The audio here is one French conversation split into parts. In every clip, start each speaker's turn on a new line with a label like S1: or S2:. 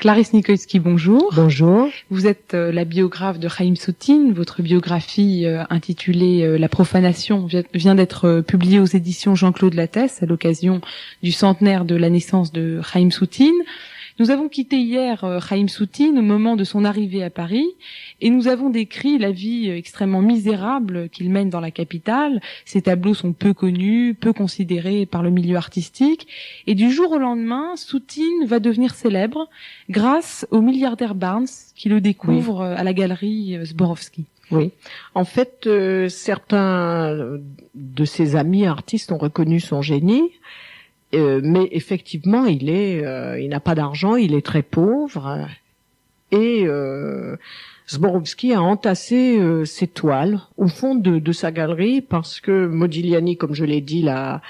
S1: Clarisse Nikoïski, bonjour.
S2: Bonjour.
S1: Vous êtes la biographe de Chaim Soutine. Votre biographie intitulée La profanation vient d'être publiée aux éditions Jean-Claude Lattès à l'occasion du centenaire de la naissance de Chaim Soutine. Nous avons quitté hier Chaim Soutine au moment de son arrivée à Paris et nous avons décrit la vie extrêmement misérable qu'il mène dans la capitale. Ses tableaux sont peu connus, peu considérés par le milieu artistique et du jour au lendemain, Soutine va devenir célèbre grâce au milliardaire Barnes qui le découvre à la galerie Zborowski.
S2: Oui. En fait, certains de ses amis artistes ont reconnu son génie. Mais effectivement, il n'a pas d'argent, il est très pauvre, et Zborowski a entassé ses toiles au fond de sa galerie parce que Modigliani, comme je l'ai dit, a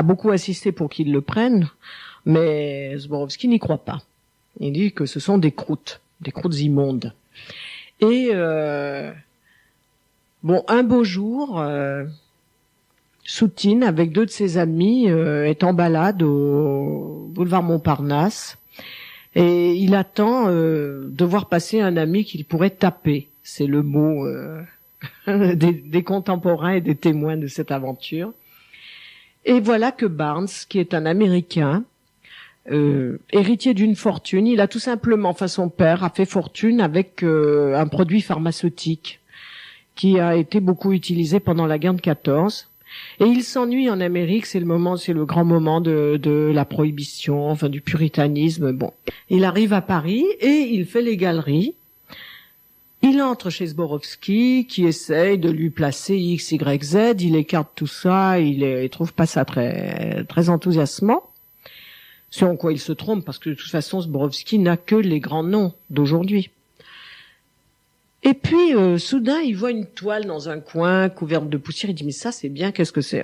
S2: beaucoup insisté pour qu'il le prenne, mais Zborowski n'y croit pas. Il dit que ce sont des croûtes immondes. Et un beau jour. Soutine, avec deux de ses amis, est en balade au boulevard Montparnasse et il attend de voir passer un ami qu'il pourrait taper. C'est le mot des contemporains et des témoins de cette aventure. Et voilà que Barnes, qui est un Américain, héritier d'une fortune, il a tout simplement, son père a fait fortune avec un produit pharmaceutique qui a été beaucoup utilisé pendant la guerre de 14. Et il s'ennuie en Amérique, c'est le grand moment de la prohibition, du puritanisme. Bon, il arrive à Paris et il fait les galeries. Il entre chez Zborowski, qui essaye de lui placer X, Y, Z. Il écarte tout ça, il trouve pas ça très, très enthousiasmant. Sur quoi il se trompe, parce que de toute façon, Zborowski n'a que les grands noms d'aujourd'hui. Et puis, soudain, il voit une toile dans un coin, couverte de poussière. Il dit, mais ça, c'est bien, qu'est-ce que c'est?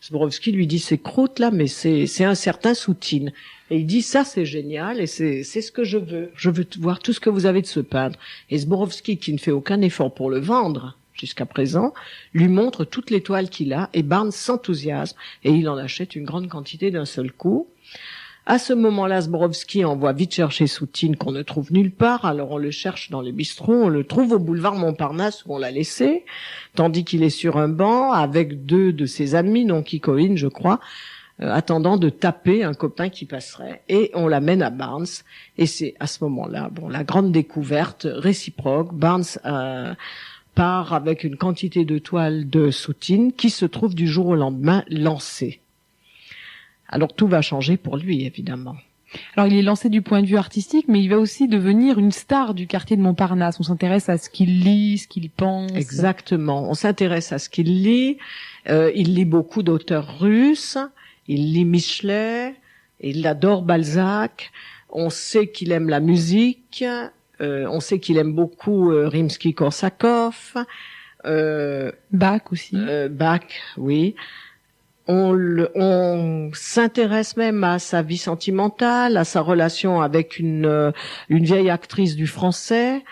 S2: Zborowski lui dit, c'est croûte, là, mais c'est un certain Soutine. Et il dit, ça, c'est génial, et c'est ce que je veux. Je veux voir tout ce que vous avez de ce peintre. Et Zborowski, qui ne fait aucun effort pour le vendre, jusqu'à présent, lui montre toutes les toiles qu'il a, et Barnes s'enthousiasme, et il en achète une grande quantité d'un seul coup. À ce moment-là, Zborowski envoie vite chercher Soutine qu'on ne trouve nulle part. Alors on le cherche dans les bistrots, on le trouve au boulevard Montparnasse où on l'a laissé, tandis qu'il est sur un banc avec deux de ses amis, non Kikoïne, je crois, attendant de taper un copain qui passerait. Et on l'amène à Barnes. Et c'est à ce moment-là, la grande découverte réciproque. Barnes part avec une quantité de toiles de Soutine qui se trouve du jour au lendemain lancée. Alors tout va changer pour lui, évidemment.
S1: Alors il est lancé du point de vue artistique, mais il va aussi devenir une star du quartier de Montparnasse. On s'intéresse à ce qu'il lit, ce qu'il pense.
S2: Exactement, on s'intéresse à ce qu'il lit. Il lit beaucoup d'auteurs russes, il lit Michelet, il adore Balzac. On sait qu'il aime la musique, on sait qu'il aime beaucoup Rimsky-Korsakov.
S1: Bach aussi.
S2: Bach, oui. On s'intéresse même à sa vie sentimentale, à sa relation avec une vieille actrice du Français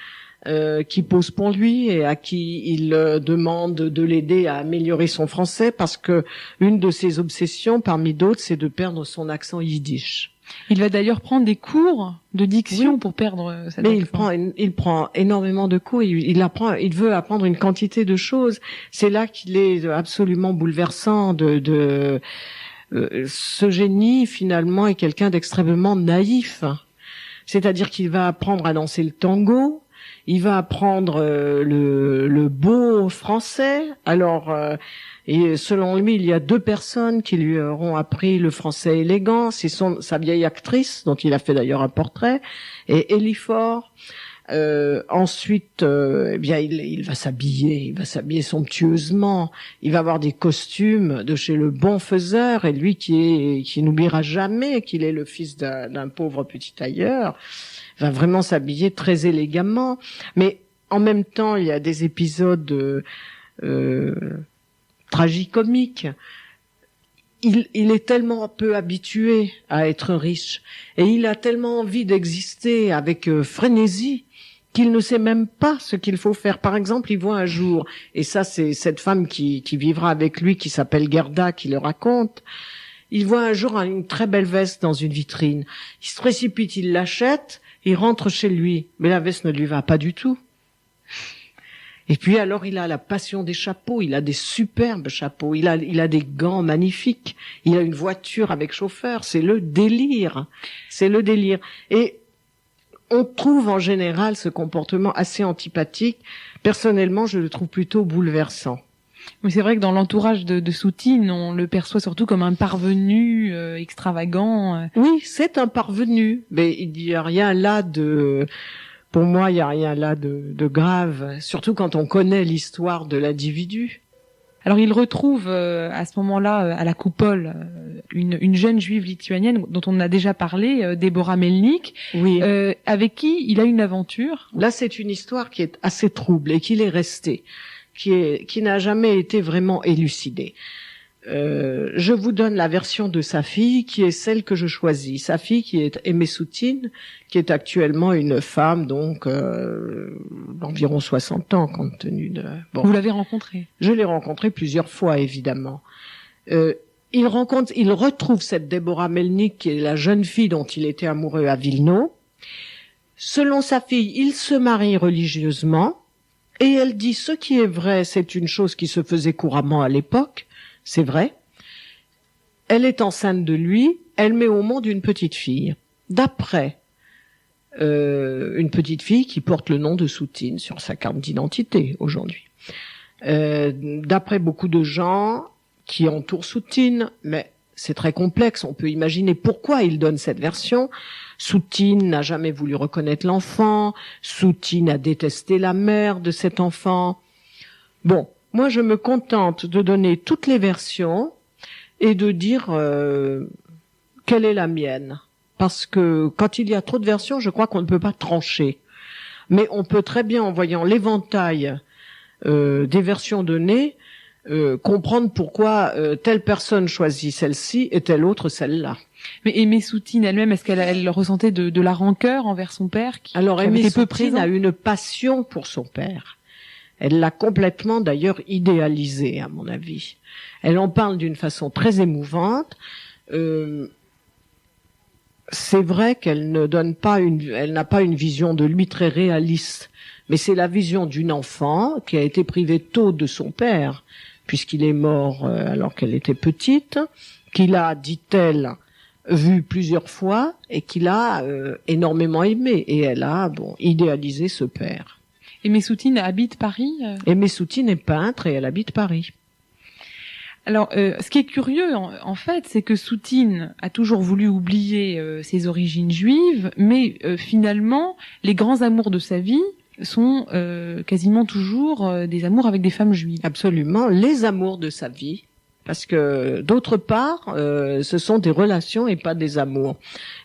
S2: qui pose pour lui et à qui il demande de l'aider à améliorer son français parce que une de ses obsessions, parmi d'autres, c'est de perdre son accent yiddish.
S1: Il va d'ailleurs prendre des cours de diction pour perdre cet accent.
S2: Il prend énormément de cours, il veut apprendre une quantité de choses. C'est là qu'il est absolument bouleversant ce génie finalement est quelqu'un d'extrêmement naïf. C'est-à-dire qu'il va apprendre à danser le tango, il va apprendre le beau français. Alors et selon lui, il y a deux personnes qui lui auront appris le français élégant. C'est sa vieille actrice, dont il a fait d'ailleurs un portrait, et Élie Faure. Ensuite, il va s'habiller somptueusement. Il va avoir des costumes de chez le bon faiseur, et lui qui n'oubliera jamais qu'il est le fils d'un pauvre petit tailleur, va vraiment s'habiller très élégamment. Mais en même temps, il y a des épisodes tragicomique. Il est tellement peu habitué à être riche et il a tellement envie d'exister avec frénésie qu'il ne sait même pas ce qu'il faut faire. Par exemple, il voit un jour, et ça c'est cette femme qui vivra avec lui, qui s'appelle Gerda, qui le raconte, Il voit un jour une très belle veste dans une vitrine. Il se précipite, il l'achète, il rentre chez lui. Mais la veste ne lui va pas du tout. Et puis alors, il a la passion des chapeaux. Il a des superbes chapeaux. Il a des gants magnifiques. Il a une voiture avec chauffeur. C'est le délire. C'est le délire. Et on trouve en général ce comportement assez antipathique. Personnellement, je le trouve plutôt bouleversant.
S1: Mais c'est vrai que dans l'entourage de Soutine, on le perçoit surtout comme un parvenu extravagant.
S2: Oui, c'est un parvenu, mais il y a rien là pour moi, il y a rien là de grave, surtout quand on connaît l'histoire de l'individu.
S1: Alors il retrouve à ce moment-là à la coupole une jeune juive lituanienne dont on a déjà parlé, Déborah Melnik,
S2: oui.
S1: Avec qui il a une aventure.
S2: Là, c'est une histoire qui est assez trouble et qu'il est resté, qui n'a jamais été vraiment élucidée. Je vous donne la version de sa fille, qui est celle que je choisis. Sa fille, qui est Aimée Soutine, qui est actuellement une femme, donc d'environ 60 ans, compte tenu de... Bon.
S1: Vous l'avez rencontrée?
S2: Je l'ai rencontrée plusieurs fois, évidemment. Il retrouve cette Déborah Melnik, qui est la jeune fille dont il était amoureux à Vilno. Selon sa fille, il se marie religieusement, et elle dit ce qui est vrai, c'est une chose qui se faisait couramment à l'époque. C'est vrai. Elle est enceinte de lui, elle met au monde une petite fille. D'après une petite fille qui porte le nom de Soutine sur sa carte d'identité aujourd'hui. D'après beaucoup de gens qui entourent Soutine, mais c'est très complexe, on peut imaginer pourquoi il donne cette version. Soutine n'a jamais voulu reconnaître l'enfant, Soutine a détesté la mère de cet enfant. Bon. Moi, je me contente de donner toutes les versions et de dire quelle est la mienne. Parce que quand il y a trop de versions, je crois qu'on ne peut pas trancher. Mais on peut très bien, en voyant l'éventail des versions données, comprendre pourquoi telle personne choisit celle-ci et telle autre celle-là.
S1: Mais Aimée Soutine elle-même, est-ce qu'elle ressentait de la rancœur envers son père
S2: Alors, Aimée Soutine a une passion pour son père. Elle l'a complètement d'ailleurs idéalisé, à mon avis. Elle en parle d'une façon très émouvante. C'est vrai qu'elle elle n'a pas une vision de lui très réaliste, mais c'est la vision d'une enfant qui a été privée tôt de son père, puisqu'il est mort alors qu'elle était petite, qu'il a, dit-elle, vu plusieurs fois et qu'il a énormément aimé. Et elle a idéalisé ce père.
S1: Aimée Soutine habite Paris
S2: Aimée Soutine est peintre et elle habite Paris.
S1: Alors, ce qui est curieux, en fait, c'est que Soutine a toujours voulu oublier ses origines juives, mais finalement, les grands amours de sa vie sont quasiment toujours des amours avec des femmes juives.
S2: Absolument, les amours de sa vie. Parce que, d'autre part, ce sont des relations et pas des amours.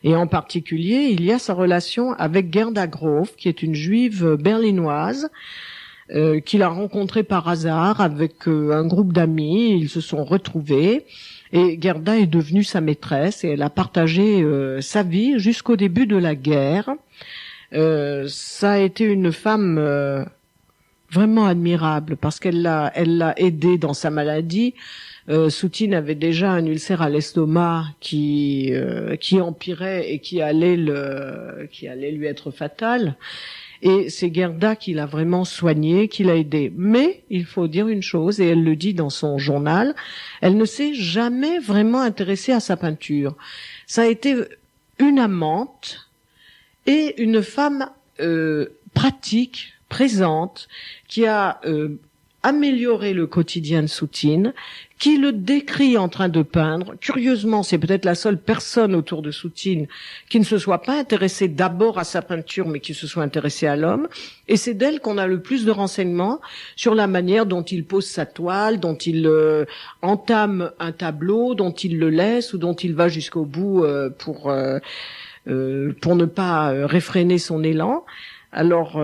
S2: Et en particulier, il y a sa relation avec Gerda Grof, qui est une juive berlinoise, qu'il a rencontrée par hasard avec un groupe d'amis. Ils se sont retrouvés. Et Gerda est devenue sa maîtresse et elle a partagé sa vie jusqu'au début de la guerre. Ça a été une femme vraiment admirable parce qu'elle l'a aidée dans sa maladie. Soutine avait déjà un ulcère à l'estomac qui empirait et qui allait lui être fatal. Et c'est Gerda qui l'a vraiment soigné, qui l'a aidé. Mais il faut dire une chose, et elle le dit dans son journal, elle ne s'est jamais vraiment intéressée à sa peinture. Ça a été une amante et une femme pratique, présente, qui a amélioré le quotidien de Soutine, qui le décrit en train de peindre. Curieusement, c'est peut-être la seule personne autour de Soutine qui ne se soit pas intéressée d'abord à sa peinture, mais qui se soit intéressée à l'homme. Et c'est d'elle qu'on a le plus de renseignements sur la manière dont il pose sa toile, dont il entame un tableau, dont il le laisse ou dont il va jusqu'au bout pour ne pas réfréner son élan. Alors,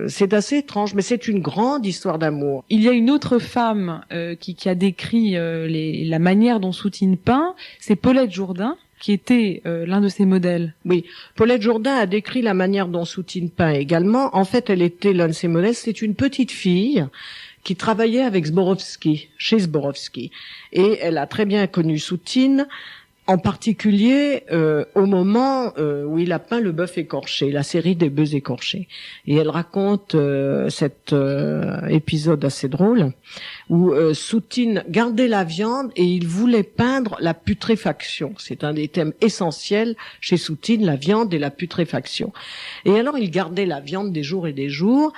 S2: c'est assez étrange, mais c'est une grande histoire d'amour.
S1: Il y a une autre femme qui a décrit la manière dont Soutine peint, c'est Paulette Jourdain, qui était l'un de ses modèles.
S2: Oui, Paulette Jourdain a décrit la manière dont Soutine peint également. En fait, elle était l'un de ses modèles. C'est une petite fille qui travaillait avec Zborowski, chez Zborowski. Et elle a très bien connu Soutine, en particulier au moment où il a peint le bœuf écorché, la série des bœufs écorchés. Et elle raconte cet épisode assez drôle où Soutine gardait la viande et il voulait peindre la putréfaction. C'est un des thèmes essentiels chez Soutine, la viande et la putréfaction. Et alors il gardait la viande des jours et des jours,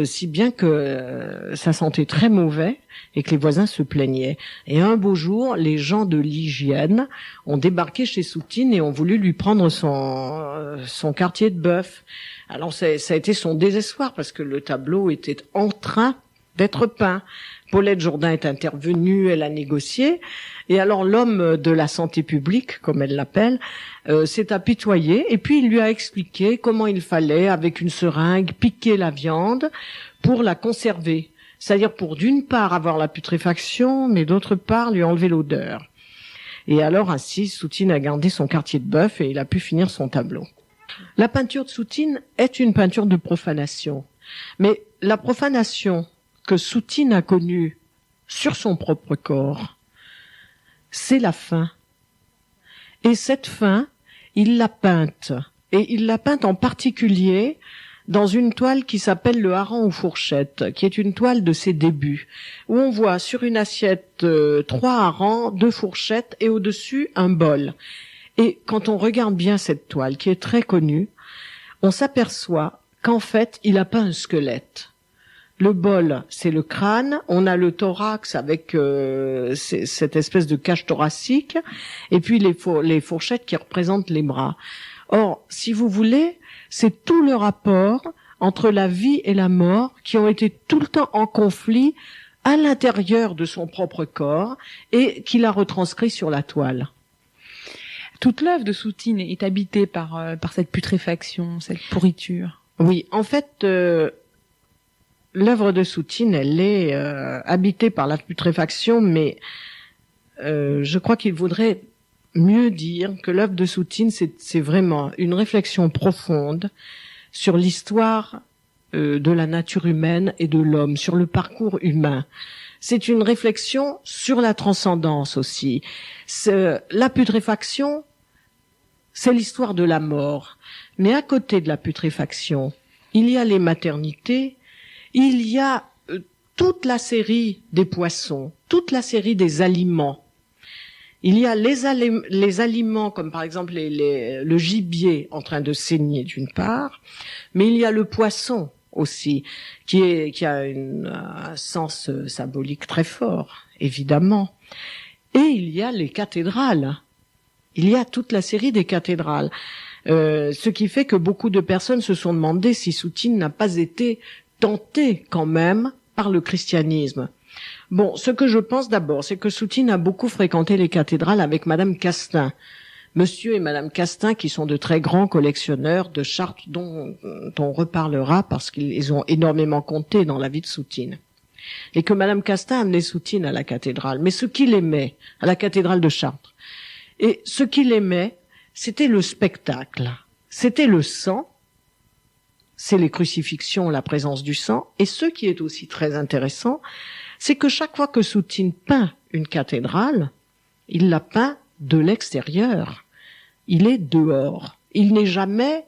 S2: si bien que ça sentait très mauvais et que les voisins se plaignaient. Et un beau jour, les gens de l'hygiène ont débarqué chez Soutine et ont voulu lui prendre son quartier de bœuf. Alors ça a été son désespoir parce que le tableau était en train d'être peint. Paulette Jourdain est intervenue, elle a négocié, et alors l'homme de la santé publique, comme elle l'appelle, s'est apitoyé, et puis il lui a expliqué comment il fallait, avec une seringue, piquer la viande pour la conserver. C'est-à-dire pour d'une part avoir la putréfaction, mais d'autre part lui enlever l'odeur. Et alors ainsi, Soutine a gardé son quartier de bœuf et il a pu finir son tableau. La peinture de Soutine est une peinture de profanation, mais la profanation que Soutine a connue sur son propre corps, c'est la faim. Et cette faim, il l'a peinte. Et il l'a peinte en particulier dans une toile qui s'appelle le hareng aux fourchettes, qui est une toile de ses débuts, où on voit sur une assiette 3 harengs, 2 fourchettes et au-dessus un bol. Et quand on regarde bien cette toile, qui est très connue, on s'aperçoit qu'en fait, il n'a pas un squelette. Le bol, c'est le crâne, on a le thorax avec cette espèce de cage thoracique, et puis les fourchettes qui représentent les bras. Or, si vous voulez, c'est tout le rapport entre la vie et la mort qui ont été tout le temps en conflit à l'intérieur de son propre corps et qu'il a retranscrit sur la toile.
S1: Toute l'œuvre de Soutine est habitée par cette putréfaction, cette pourriture.
S2: Oui, en fait, l'œuvre de Soutine, elle est habitée par la putréfaction, mais je crois qu'il vaudrait mieux dire que l'œuvre de Soutine, c'est vraiment une réflexion profonde sur l'histoire de la nature humaine et de l'homme, sur le parcours humain. C'est une réflexion sur la transcendance aussi. La putréfaction, c'est l'histoire de la mort. Mais à côté de la putréfaction, il y a les maternités, il y a toute la série des poissons, toute la série des aliments. Il y a les aliments comme par exemple le gibier en train de saigner d'une part, mais il y a le poisson aussi qui a un sens symbolique très fort, évidemment. Et il y a les cathédrales. Il y a toute la série des cathédrales. Ce qui fait que beaucoup de personnes se sont demandé si Soutine n'a pas été tenté quand même par le christianisme. Bon, ce que je pense d'abord, c'est que Soutine a beaucoup fréquenté les cathédrales avec Madame Castin. Monsieur et Madame Castin, qui sont de très grands collectionneurs de chartes dont on reparlera parce qu'ils ont énormément compté dans la vie de Soutine. Et que Madame Castin amenait Soutine à la cathédrale. Mais ce qu'il aimait, à la cathédrale de Chartres, et ce qu'il aimait, c'était le spectacle. C'était le sang, c'est les crucifixions, la présence du sang. Et ce qui est aussi très intéressant, c'est que chaque fois que Soutine peint une cathédrale, il la peint de l'extérieur. Il est dehors. Il n'est jamais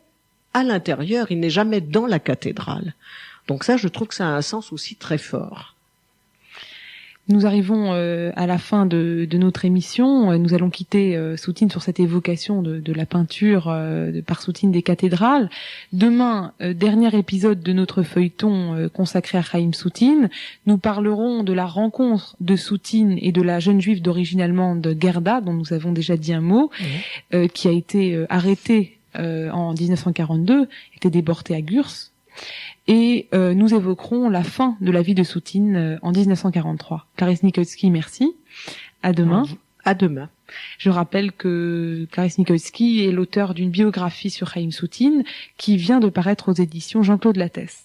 S2: à l'intérieur, il n'est jamais dans la cathédrale. Donc ça, je trouve que ça a un sens aussi très fort.
S1: Nous arrivons à la fin de notre émission. Nous allons quitter Soutine sur cette évocation de la peinture par Soutine des cathédrales. Demain, dernier épisode de notre feuilleton consacré à Chaim Soutine. Nous parlerons de la rencontre de Soutine et de la jeune juive d'origine allemande Gerda, dont nous avons déjà dit un mot, qui a été arrêtée en 1942, était déportée à Gurs. Et nous évoquerons la fin de la vie de Soutine en 1943. Clarisse Nikolsky, merci. À demain.
S2: À demain.
S1: Je rappelle que Clarisse Nikolsky est l'auteur d'une biographie sur Chaim Soutine qui vient de paraître aux éditions Jean-Claude Lattès.